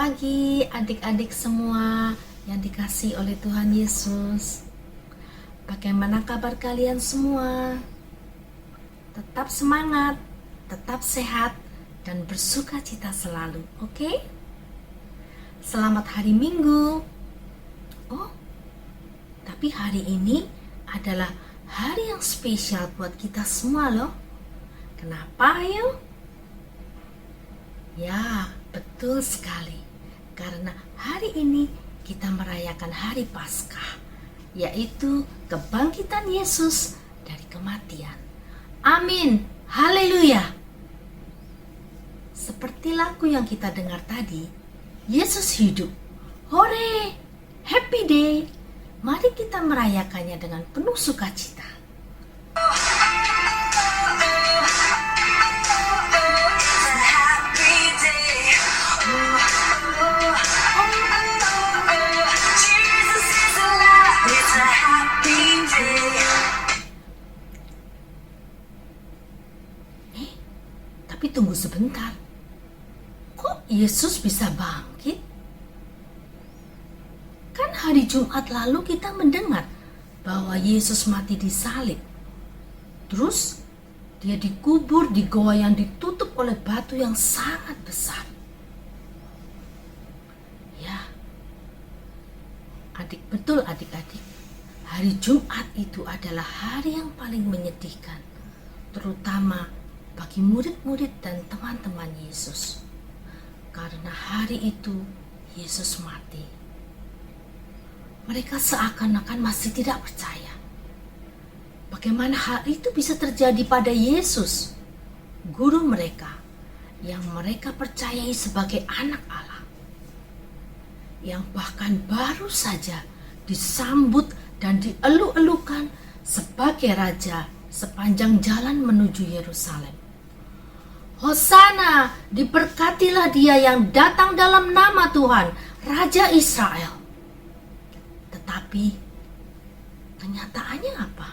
pagi adik-adik semua yang dikasihi oleh Tuhan Yesus. Bagaimana kabar kalian semua? Tetap semangat, tetap sehat, dan bersuka cita selalu, oke? Selamat hari Minggu. Oh, tapi hari ini adalah hari yang spesial buat kita semua loh. Kenapa ayo? Ya, betul sekali. Karena hari ini kita merayakan hari Paskah, yaitu kebangkitan Yesus dari kematian. Amin. Haleluya. Seperti lagu yang kita dengar tadi, Yesus hidup. Hore! Happy day. Mari kita merayakannya dengan penuh sukacita. Tapi tunggu sebentar. Kok Yesus bisa bangkit? Kan hari Jumat lalu kita mendengar bahwa Yesus mati di salib. Terus dia dikubur di goa yang ditutup oleh batu yang sangat besar. Ya, betul adik-adik. Hari Jumat itu adalah hari yang paling menyedihkan, terutama bagi murid-murid dan teman-teman Yesus. Karena hari itu Yesus mati. Mereka seakan-akan masih tidak percaya. Bagaimana hal itu bisa terjadi pada Yesus, guru mereka, yang mereka percayai sebagai anak Allah, yang bahkan baru saja disambut dan dielu-elukan sebagai raja sepanjang jalan menuju Yerusalem. Hosana, diberkatilah dia yang datang dalam nama Tuhan, Raja Israel. Tetapi kenyataannya apa?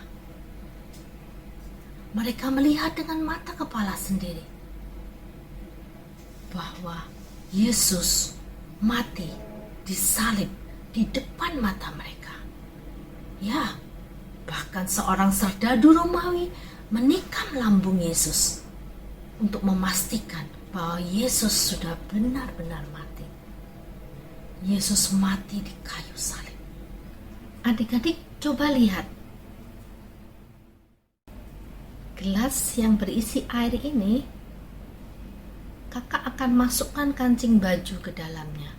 Mereka melihat dengan mata kepala sendiri bahwa Yesus mati disalib di depan mata mereka. Ya, bahkan seorang serdadu Romawi menikam lambung Yesus untuk memastikan bahwa Yesus sudah benar-benar mati. Yesus mati di kayu salib. Adik-adik coba lihat. Gelas yang berisi air ini, kakak akan masukkan kancing baju ke dalamnya.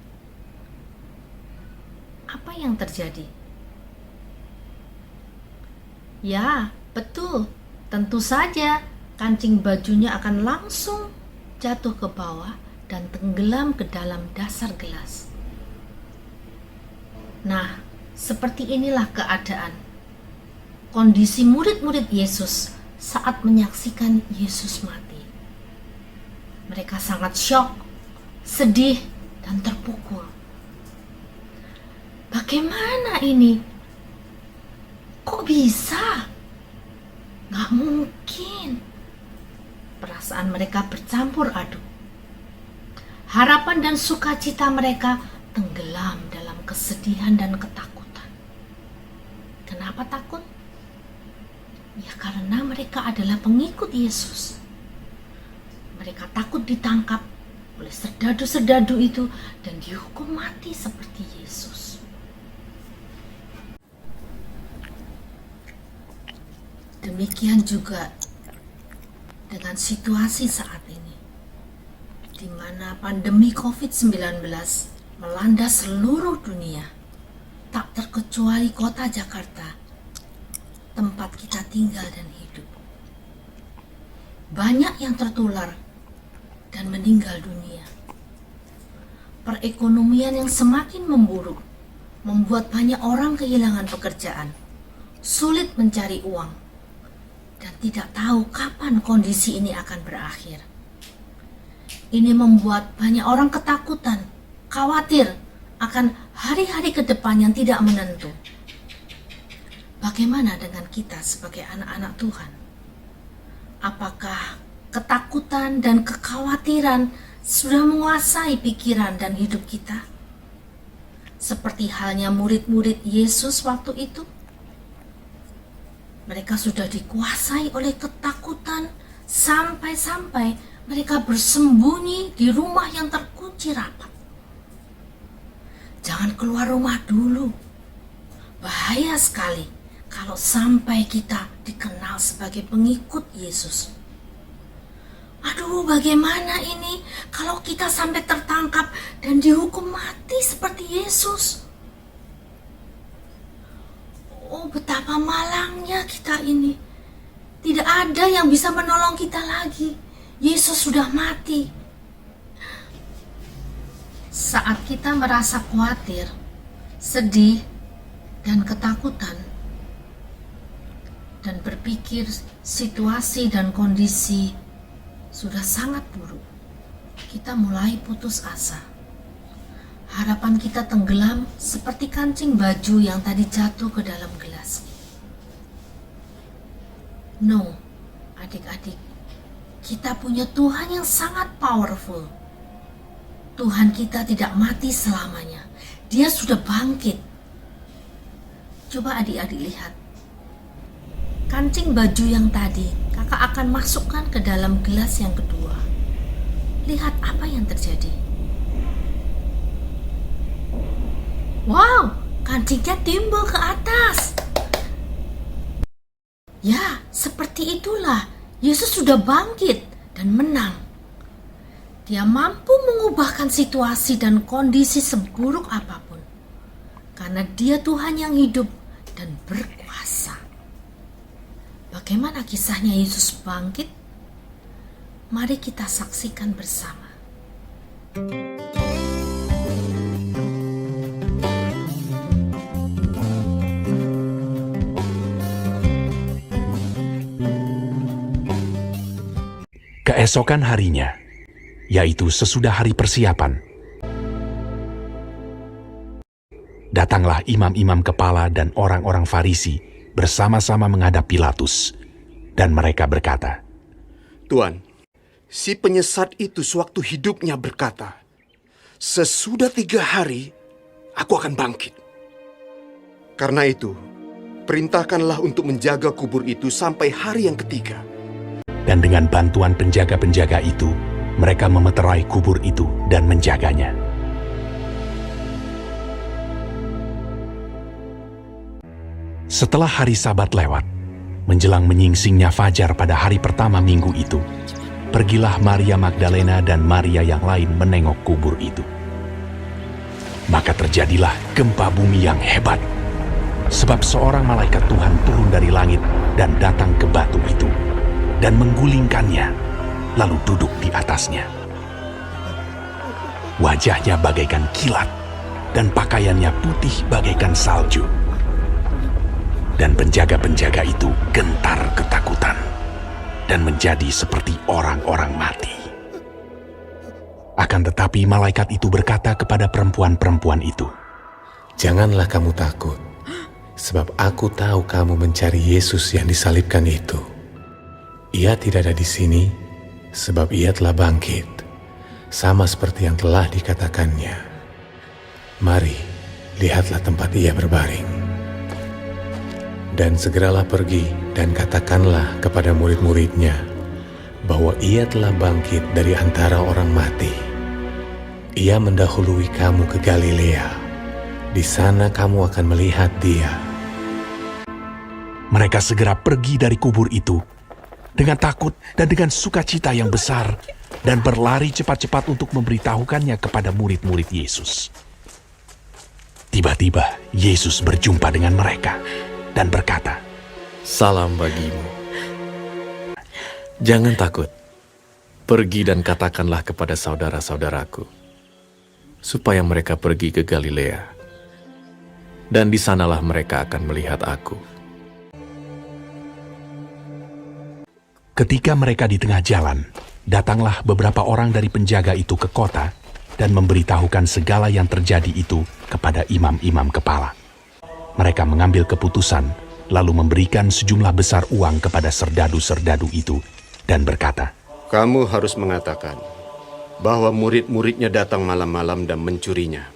Apa yang terjadi? Ya, betul. Tentu saja kancing bajunya akan langsung jatuh ke bawah dan tenggelam ke dalam dasar gelas. Nah, seperti inilah keadaan kondisi murid-murid Yesus saat menyaksikan Yesus mati. Mereka sangat syok, sedih, dan terpukul. Bagaimana ini? Kok bisa? Gak mungkin. Perasaan mereka bercampur aduk. Harapan dan sukacita mereka tenggelam dalam kesedihan dan ketakutan. Kenapa takut? Ya karena mereka adalah pengikut Yesus. Mereka takut ditangkap oleh serdadu-serdadu itu dan dihukum mati seperti Yesus. Demikian juga dengan situasi saat ini, di mana pandemi COVID-19 melanda seluruh dunia, tak terkecuali kota Jakarta, tempat kita tinggal dan hidup. Banyak yang tertular dan meninggal dunia. Perekonomian yang semakin memburuk membuat banyak orang kehilangan pekerjaan, sulit mencari uang, dan tidak tahu kapan kondisi ini akan berakhir. Ini membuat banyak orang ketakutan, khawatir akan hari-hari ke depan yang tidak menentu. Bagaimana dengan kita sebagai anak-anak Tuhan? Apakah ketakutan dan kekhawatiran sudah menguasai pikiran dan hidup kita. Seperti halnya murid-murid Yesus waktu itu. Mereka sudah dikuasai oleh ketakutan sampai-sampai mereka bersembunyi di rumah yang terkunci rapat. Jangan keluar rumah dulu. Bahaya sekali kalau sampai kita dikenal sebagai pengikut Yesus. Aduh, bagaimana ini kalau kita sampai tertangkap dan dihukum mati seperti Yesus? Oh, betapa malangnya kita ini. Tidak ada yang bisa menolong kita lagi. Yesus sudah mati. Saat kita merasa khawatir, sedih, dan ketakutan, dan berpikir situasi dan kondisi sudah sangat buruk, kita mulai putus asa. Harapan kita tenggelam seperti kancing baju yang tadi jatuh ke dalam gelas. No, adik-adik, kita punya Tuhan yang sangat powerful. Tuhan kita tidak mati selamanya. Dia sudah bangkit. Coba adik-adik lihat. Kancing baju yang tadi kakak akan masukkan ke dalam gelas yang kedua. Lihat apa yang terjadi. Wow, kancingnya timbul ke atas. Ya, seperti itulah. Yesus sudah bangkit dan menang. Dia mampu mengubahkan situasi dan kondisi seburuk apapun. Karena Dia Tuhan yang hidup dan berkuasa. Bagaimana kisahnya Yesus bangkit? Mari kita saksikan bersama. Keesokan harinya, yaitu sesudah hari persiapan, datanglah imam-imam kepala dan orang-orang Farisi bersama-sama menghadap Pilatus, dan mereka berkata, "Tuan, si penyesat itu sewaktu hidupnya berkata, 'Sesudah 3 hari, aku akan bangkit.' Karena itu, perintahkanlah untuk menjaga kubur itu sampai hari yang ketiga." Dan dengan bantuan penjaga-penjaga itu, mereka memeterai kubur itu dan menjaganya. Setelah hari Sabat lewat, menjelang menyingsingnya fajar pada hari pertama minggu itu, pergilah Maria Magdalena dan Maria yang lain menengok kubur itu. Maka terjadilah gempa bumi yang hebat, sebab seorang malaikat Tuhan turun dari langit dan datang ke batu itu, dan menggulingkannya, lalu duduk di atasnya. Wajahnya bagaikan kilat, dan pakaiannya putih bagaikan salju. Dan penjaga-penjaga itu gentar ketakutan, dan menjadi seperti orang-orang mati. Akan tetapi malaikat itu berkata kepada perempuan-perempuan itu, "Janganlah kamu takut, sebab aku tahu kamu mencari Yesus yang disalibkan itu. Ia tidak ada di sini, sebab ia telah bangkit, sama seperti yang telah dikatakannya. Mari, lihatlah tempat ia berbaring. Dan segeralah pergi dan katakanlah kepada murid-muridnya bahwa ia telah bangkit dari antara orang mati. Ia mendahului kamu ke Galilea. Di sana kamu akan melihat dia." mereka segera pergi dari kubur itu dengan takut dan dengan sukacita yang besar, dan berlari cepat-cepat untuk memberitahukannya kepada murid-murid Yesus. Tiba-tiba Yesus berjumpa dengan mereka dan berkata, "Salam bagimu. Jangan takut. Pergi dan katakanlah kepada saudara-saudaraku, supaya mereka pergi ke Galilea, dan di sanalah mereka akan melihat aku." Ketika mereka di tengah jalan, datanglah beberapa orang dari penjaga itu ke kota dan memberitahukan segala yang terjadi itu kepada imam-imam kepala. Mereka mengambil keputusan, lalu memberikan sejumlah besar uang kepada serdadu-serdadu itu dan berkata, "Kamu harus mengatakan bahwa murid-muridnya datang malam-malam dan mencurinya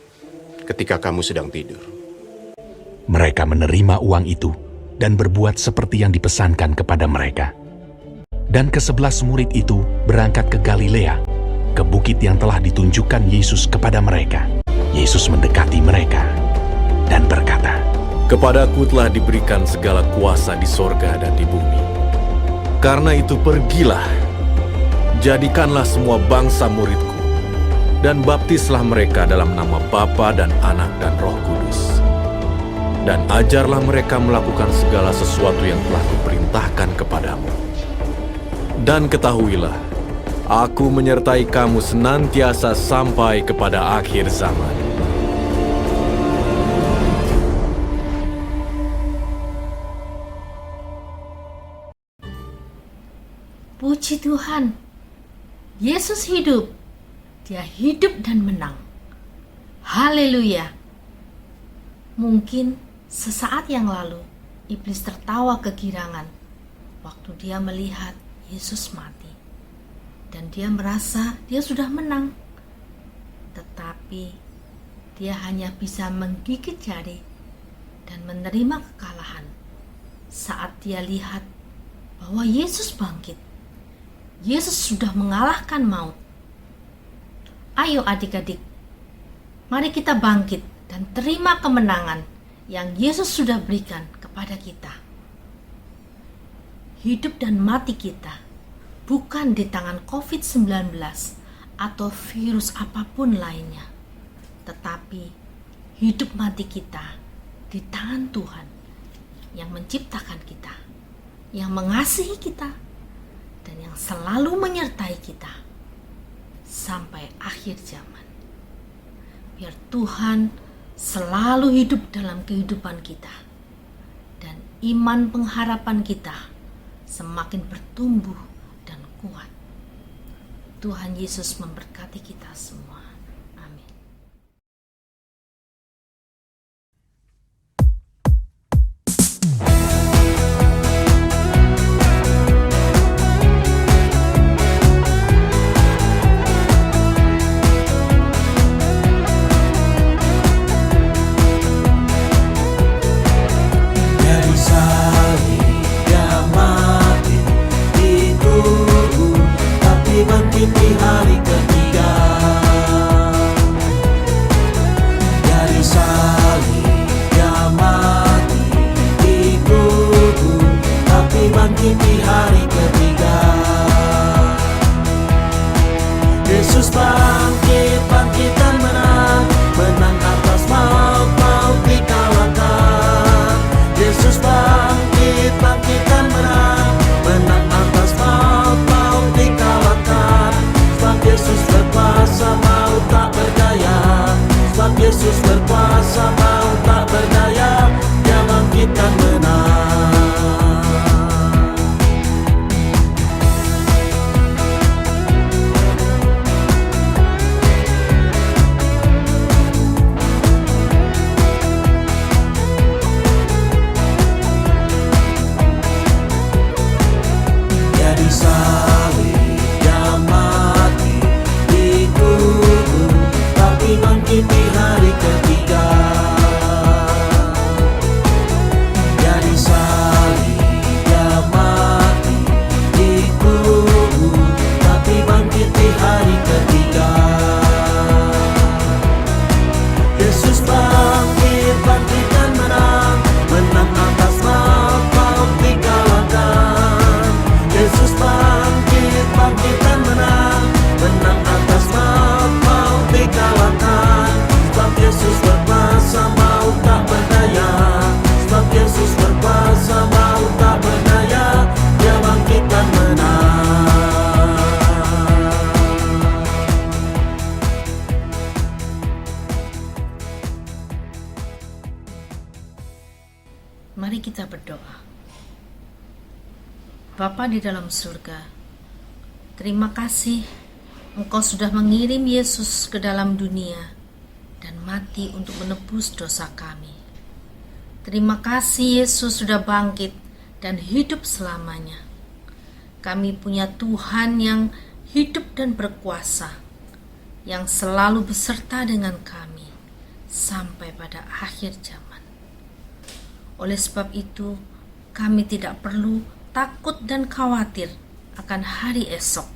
ketika kamu sedang tidur. Mereka menerima uang itu dan berbuat seperti yang dipesankan kepada mereka. Dan ke-11 murid itu berangkat ke Galilea, ke bukit yang telah ditunjukkan Yesus kepada mereka. Yesus mendekati mereka dan berkata, Kepadaku telah diberikan segala kuasa di sorga dan di bumi. Karena itu pergilah, jadikanlah semua bangsa muridku, dan baptislah mereka dalam nama Bapa dan Anak dan Roh Kudus. Dan ajarlah mereka melakukan segala sesuatu yang telah kuperintahkan kepadamu. Dan ketahuilah, aku menyertai kamu senantiasa sampai kepada akhir zaman. Puji Tuhan, Yesus hidup. Dia hidup dan menang. Haleluya. Mungkin sesaat yang lalu, iblis tertawa kegirangan waktu dia melihat Yesus mati. Dan dia merasa dia sudah menang. Tetapi dia hanya bisa menggigit jari dan menerima kekalahan saat dia lihat bahwa Yesus bangkit. Yesus sudah mengalahkan maut. Ayo adik-adik, mari kita bangkit dan terima kemenangan yang Yesus sudah berikan kepada kita. Hidup dan mati kita bukan di tangan COVID-19 atau virus apapun lainnya, tetapi hidup mati kita di tangan Tuhan yang menciptakan kita, yang mengasihi kita, dan yang selalu menyertai kita sampai akhir zaman. Biar Tuhan selalu hidup dalam kehidupan kita, dan iman pengharapan kita semakin bertumbuh dan kuat. Tuhan Yesus memberkati kita semua. Amin. Dari salib dia mati di tubuh, tapi bangkit di hari ketiga. Dari salib dia mati di tubuh, tapi bangkit di hari ketiga. Yesus bangkit, bangkit dan menang, menang atas maut, maut dikalahkan. Yesus bangkit, bangkit dan menang, menang atas maut, maut dikalahkan. Sebab Yesus berkuasa, maut tak berdaya. Sebab Yesus berkuasa, maut tak berdaya. Dia bangkit dan menang. Jadi salib dia mati di tubuh, tapi bangkit di hari ketiga. Jadi salib dia mati di tubuh, tapi bangkit di hari ketiga. Yesus bangkit, bangkit dan menang, menang atas maut, maut dikalahkan. Yesus bangkit, bangkit dan menang, menang atas maut, maut dikalahkan. Sebab Yesus berkuasa, maut tak berdaya. Sebab Yesus berkuasa, maut tak berdaya. Dia bangkit dan menang. Mari kita berdoa. Bapa di dalam surga, terima kasih Engkau sudah mengirim Yesus ke dalam dunia dan mati untuk menebus dosa kami. Terima kasih Yesus sudah bangkit dan hidup selamanya. Kami punya Tuhan yang hidup dan berkuasa. yang selalu beserta dengan kami sampai pada akhir zaman. Oleh sebab itu, kami tidak perlu takut dan khawatir akan hari esok,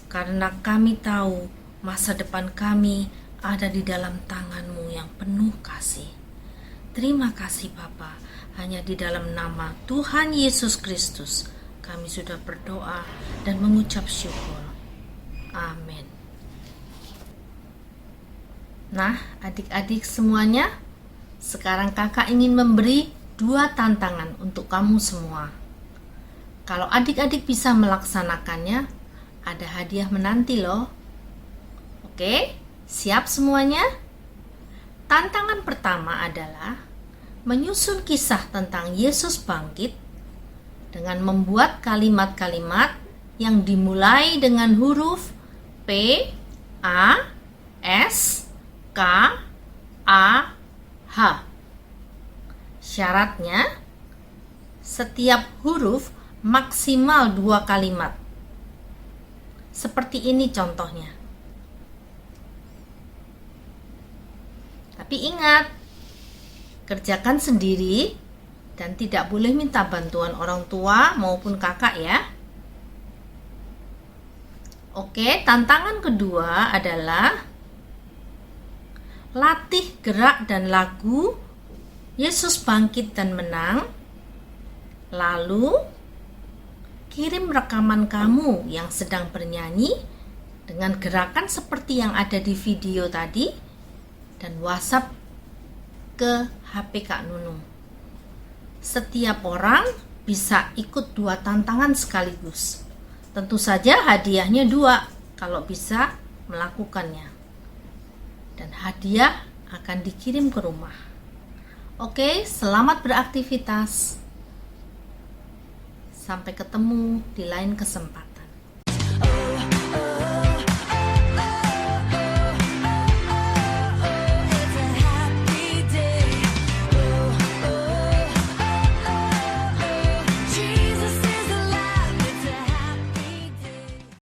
karena kami tahu masa depan kami ada di dalam tangan-Mu yang penuh kasih. Terima kasih Bapa, hanya di dalam nama Tuhan Yesus Kristus kami sudah berdoa dan mengucap syukur. Amin. Nah, adik-adik semuanya, sekarang kakak ingin memberi 2 tantangan untuk kamu semua. Kalau adik-adik bisa melaksanakannya, ada hadiah menanti loh. Oke, siap semuanya? Tantangan pertama adalah menyusun kisah tentang Yesus bangkit dengan membuat kalimat-kalimat yang dimulai dengan huruf P, A, S, K, A, H. Syaratnya, setiap huruf maksimal 2 kalimat. Seperti ini contohnya. Tapi ingat, kerjakan sendiri dan tidak boleh minta bantuan orang tua maupun kakak ya. Oke, tantangan kedua adalah latih gerak dan lagu Yesus bangkit dan menang. Lalu kirim rekaman kamu yang sedang bernyanyi dengan gerakan seperti yang ada di video tadi dan WhatsApp ke HP Kak Nunung. Setiap orang bisa ikut 2 tantangan sekaligus. Tentu saja hadiahnya 2 kalau bisa melakukannya. Dan hadiah akan dikirim ke rumah. Oke, selamat beraktivitas. Sampai ketemu di lain kesempatan.